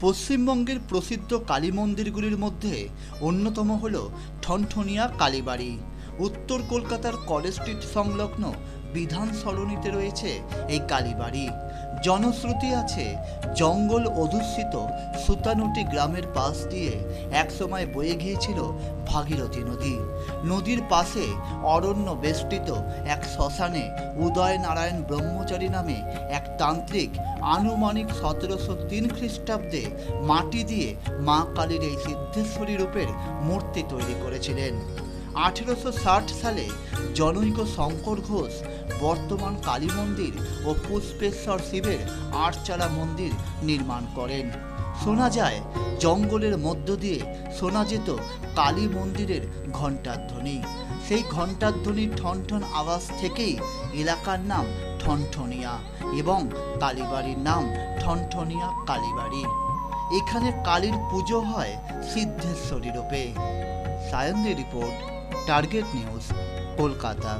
পশ্চিমবঙ্গের প্রসিদ্ধ কালী মন্দিরগুলির মধ্যে অন্যতম হল ঠনঠনিয়া কালীবাড়ি। উত্তর কলকাতার কলেজ স্ট্রিট সংলগ্ন বিধান সরণিতে রয়েছে এই কালীবাড়ি। জনশ্রুতি আছে, জঙ্গল অধ্যুষিত সুতানুটি গ্রামের পাশ দিয়ে একসময় বয়ে গিয়েছিল ভাগীরথী নদী। নদীর পাশে অরণ্য বেষ্টিত এক শ্মশানে উদয় নারায়ণ ব্রহ্মচারী নামে এক তান্ত্রিক আনুমানিক 1703 খ্রিস্টাব্দে মাটি দিয়ে মা কালীর এই সিদ্ধেশ্বরী রূপের মূর্তি তৈরি করেছিলেন। 1860 সালে জনৈক শঙ্কর ঘোষ বর্তমান কালী মন্দির ও পুষ্পেশ্বর শিবের আটচালা মন্দির নির্মাণ করেন। শোনা যায়, জঙ্গলের মধ্য দিয়ে শোনা যেত কালী মন্দিরের ঘণ্টার ধ্বনি। সেই ঘণ্টার ধ্বনির ঠনঠন আওয়াজ থেকেই এলাকার নাম ঠনঠনিয়া এবং কালীবাড়ির নাম ঠনঠনিয়া কালীবাড়ি। এখানে কালীর পুজো হয় সিদ্ধেশ্বরী রূপে। সায়ন্দের রিপোর্ট, টার্গেট নিউজ, কলকাতা।